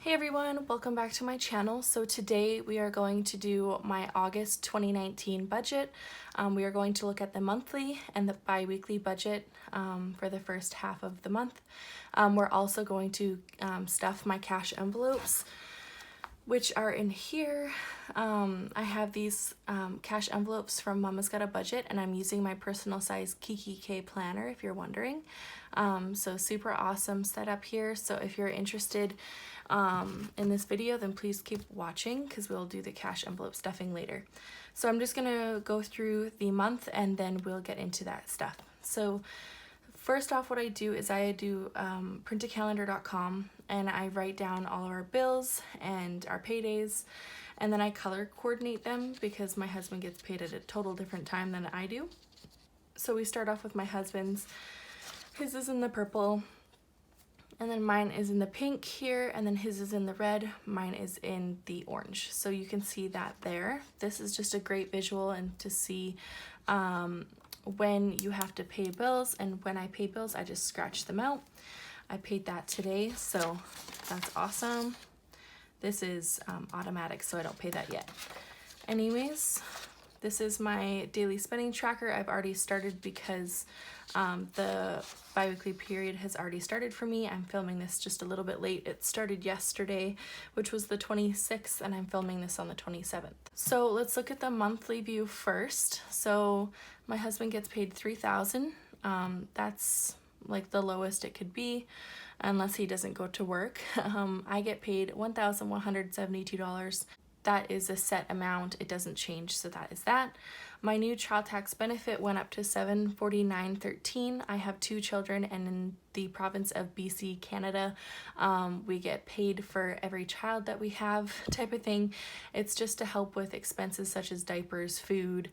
Hey everyone, welcome back to my channel. So today we are going to do my August 2019 budget. We are going to look at the monthly and the bi-weekly budget for the first half of the month. We're also going to stuff my cash envelopes, which are in here. I have these cash envelopes from Mamasgottabudget, and I'm using my personal size Kiki K planner if you're wondering. So super awesome setup here. So if you're interested in this video, then please keep watching because we'll do the cash envelope stuffing later. So I'm just gonna go through the month and then we'll get into that stuff. So first off, what I do is I do printacalendar.com and I write down all of our bills and our paydays, and then I color coordinate them because my husband gets paid at a total different time than I do. So we start off with my husband's. His is in the purple, and then mine is in the pink here, and then his is in the red, mine is in the orange. So you can see that there. This is just a great visual and to see when you have to pay bills, and when I pay bills, I just scratch them out. I paid that today, so that's awesome. This is automatic, so I don't pay that yet. Anyways, this is my daily spending tracker. I've already started because the bi-weekly period has already started for me. I'm filming this just a little bit late. It started yesterday, which was the 26th, and I'm filming this on the 27th. So let's look at the monthly view first. So my husband gets paid $3,000. That's like the lowest it could be unless he doesn't go to work. I get paid $1,172. That is a set amount. It doesn't change, so that is that. My new child tax benefit went up to $749.13. I have 2 children, and in the province of BC, Canada, we get paid for every child that we have type of thing. It's just to help with expenses such as diapers, food,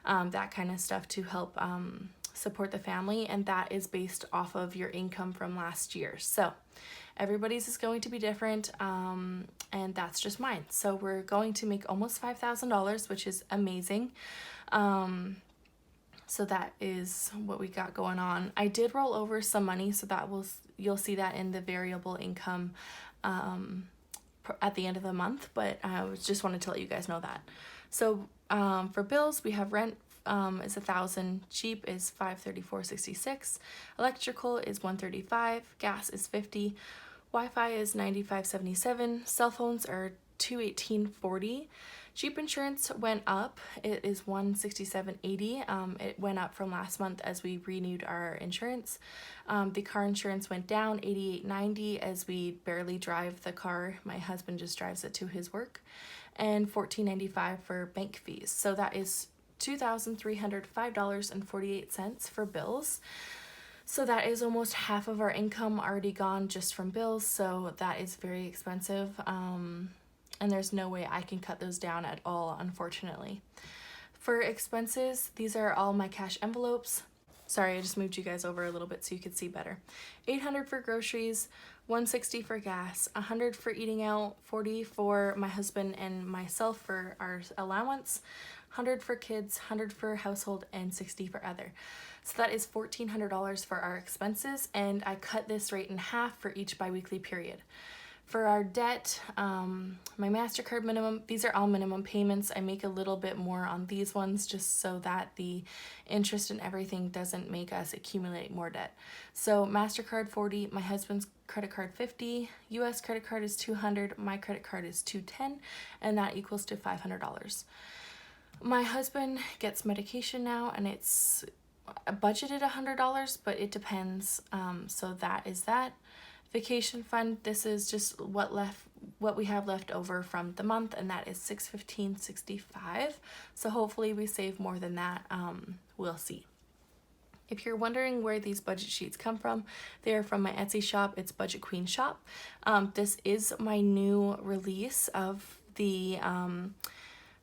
that kind of stuff to help support the family, and that is based off of your income from last year. So everybody's is going to be different, and that's just mine. So we're going to make almost $5,000, which is amazing. So that is what we got going on. I did roll over some money, so that you'll see that in the variable income at the end of the month, but I just wanted to let you guys know that. So for bills, we have rent is $1,000, cheap is $534.66, electrical is $135, gas is $50, Wi-Fi is $95.77, cell phones are $218.40. Jeep insurance went up. It is $167.80. It went up from last month as we renewed our insurance. The car insurance went down $88.90 as we barely drive the car. My husband just drives it to his work. And $14.95 for bank fees. So that is $2,305.48 for bills. So that is almost half of our income already gone just from bills. So that is very expensive. And there's no way I can cut those down at all, unfortunately. For expenses, these are all my cash envelopes. Sorry, I just moved you guys over a little bit so you could see better. $800 for groceries, $160 for gas, $100 for eating out, $40 for my husband and myself for our allowance, $100 for kids, $100 for household, and $60 for other. So that is $1,400 for our expenses, and I cut this rate in half for each bi-weekly period. For our debt, my MasterCard minimum, these are all minimum payments. I make a little bit more on these ones just so that the interest and everything doesn't make us accumulate more debt. So MasterCard $40, my husband's credit card $50, US credit card is $200, my credit card is $210, and that equals to $500. My husband gets medication now, and it's budgeted $100, but it depends. So that is that. Vacation fund, this is just what we have left over from the month, and that is $615.65. So hopefully we save more than that. We'll see. If you're wondering where these budget sheets come from, they are from my Etsy shop. It's BudgetQueenShop. This is my new release of the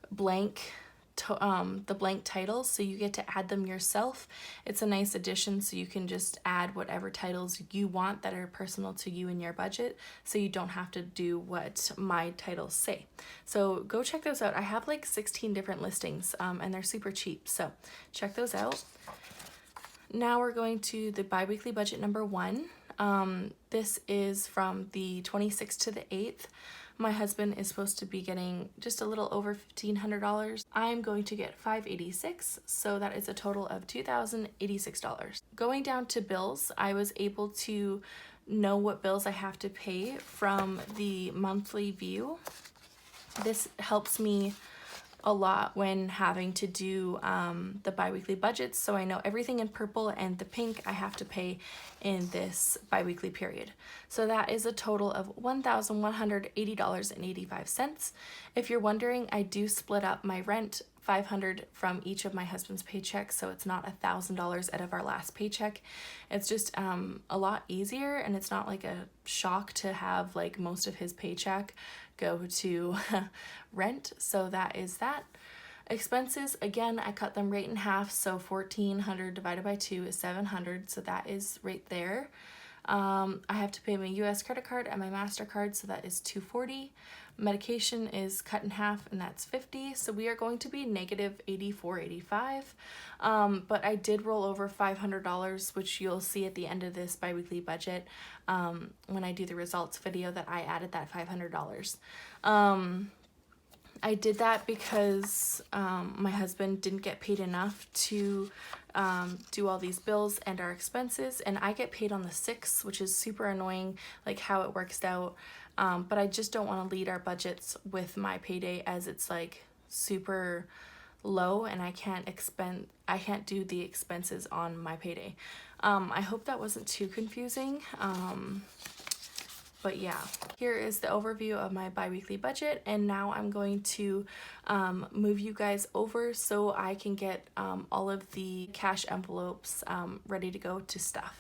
blank titles, so you get to add them yourself. It's a nice addition, so you can just add whatever titles you want that are personal to you and your budget, so you don't have to do what my titles say. So go check those out. I have like 16 different listings, and they're super cheap, so check those out. Now we're going to the bi-weekly budget number 1. This is from the 26th to the 8th. My husband is supposed to be getting just a little over $1,500. I'm going to get $586, so that is a total of $2,086. Going down to bills, I was able to know what bills I have to pay from the monthly view. This helps me a lot when having to do the bi-weekly budgets, so I know everything in purple and the pink I have to pay in this bi-weekly period. So that is a total of $1,180.85. If you're wondering, I do split up my rent $500 from each of my husband's paychecks, so it's not $1,000 out of our last paycheck. It's just a lot easier, and it's not like a shock to have like most of his paycheck go to rent. So that is that. Expenses, again, I cut them right in half, so 1,400 divided by 2 is 700, so that is right there. I have to pay my US credit card and my MasterCard, so that is $240. Medication is cut in half, and that's $50, so we are going to be negative $84.85. But I did roll over $500, which you'll see at the end of this bi-weekly budget when I do the results video, that I added that $500. I did that because my husband didn't get paid enough to do all these bills and our expenses, and I get paid on the 6th, which is super annoying, like how it works out. But I just don't want to lead our budgets with my payday, as it's like super low and I can't do the expenses on my payday. I hope that wasn't too confusing. But yeah, here is the overview of my bi-weekly budget, and now I'm going to move you guys over so I can get all of the cash envelopes ready to go to stuff.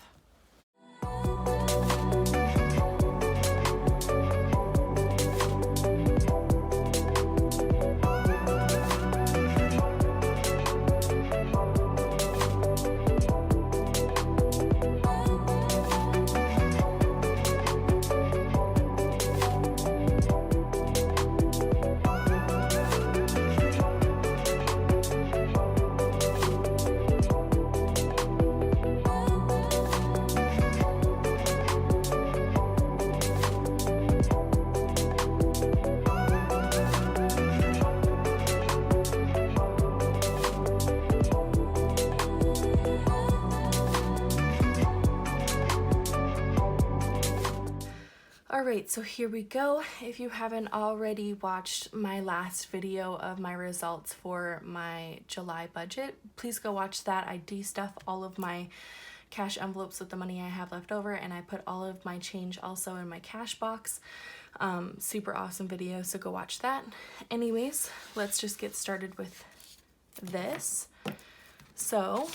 Alright, so here we go. If you haven't already watched my last video of my results for my July budget, please go watch that. I de-stuff all of my cash envelopes with the money I have left over, and I put all of my change also in my cash box. Super awesome video, so go watch that. Anyways, let's just get started with this. So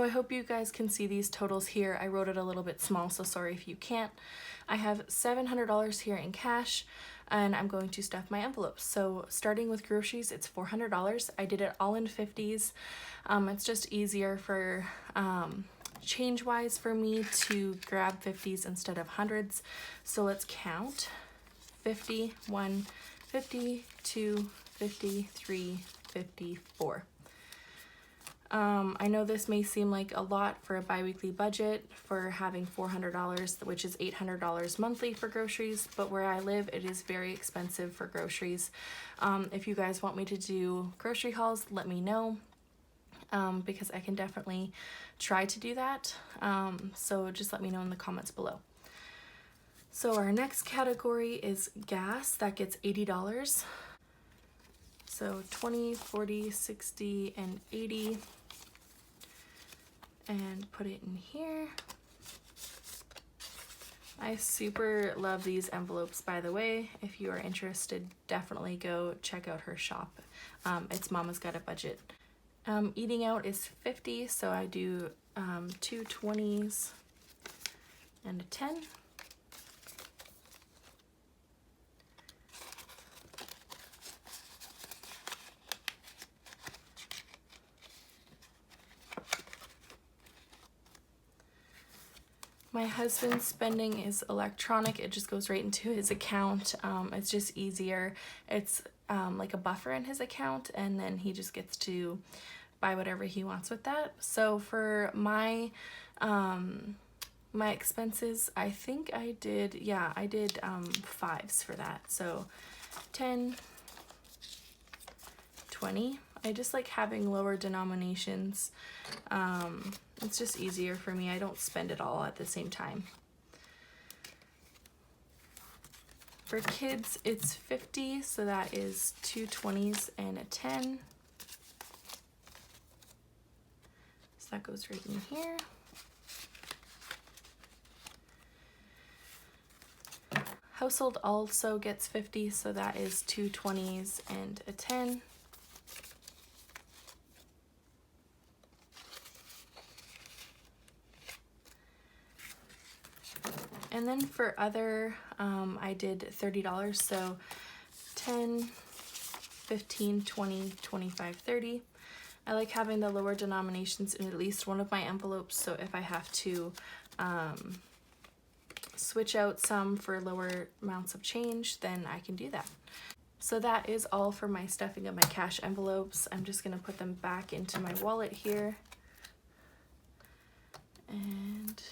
I hope you guys can see these totals here. I wrote it a little bit small, so sorry if you can't. I have $700 here in cash, and I'm going to stuff my envelopes. So starting with groceries, it's $400. I did it all in 50s. It's just easier for change-wise for me to grab 50s instead of hundreds. So let's count. 50, 1, 50, 2, 50, 3, 54. I know this may seem like a lot for a bi-weekly budget for having $400, which is $800 monthly for groceries, but where I live, it is very expensive for groceries. If you guys want me to do grocery hauls, let me know, because I can definitely try to do that. So just let me know in the comments below. So our next category is gas. That gets $80. So 20, 40, 60, and 80. And put it in here. I super love these envelopes, by the way. If you are interested, definitely go check out her shop. It's Mamasgottabudget. Eating out is 50, so I do 2 20s and a 10. My husband's spending is electronic. It just goes right into his account. It's just easier. It's like a buffer in his account, and then he just gets to buy whatever he wants with that. So for my my expenses, I think I did, yeah, I did 5s for that. So 10, 20. I just like having lower denominations. It's just easier for me. I don't spend it all at the same time. For kids, it's 50, so that is 2 20s and a 10. So that goes right in here. Household also gets 50, so that is 2 20s and a 10. And then for other, I did $30, so 10, 15, 20, 25, 30. I like having the lower denominations in at least one of my envelopes, so if I have to switch out some for lower amounts of change, then I can do that. So that is all for my stuffing of my cash envelopes. I'm just gonna put them back into my wallet here. And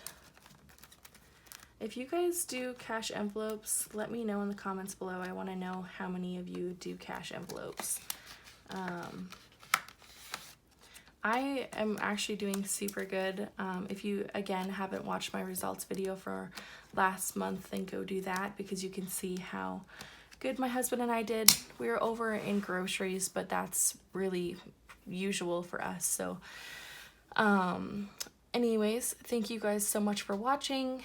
if you guys do cash envelopes, let me know in the comments below. I want to know how many of you do cash envelopes. I am actually doing super good. If you, again, haven't watched my results video for last month, then go do that because you can see how good my husband and I did. We were over in groceries, but that's really usual for us. So, anyways, thank you guys so much for watching.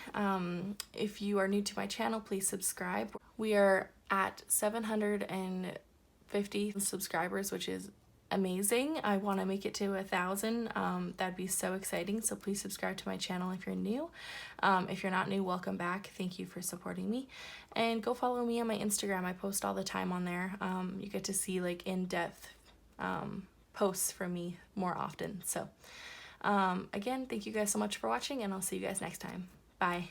If you are new to my channel, please subscribe. We are at 750 subscribers, which is amazing. I want to make it to 1,000. That'd be so exciting. So please subscribe to my channel if you're new. If you're not new, welcome back. Thank you for supporting me. And go follow me on my Instagram. I post all the time on there. You get to see like in-depth posts from me more often. So again, thank you guys so much for watching, and I'll see you guys next time. Bye.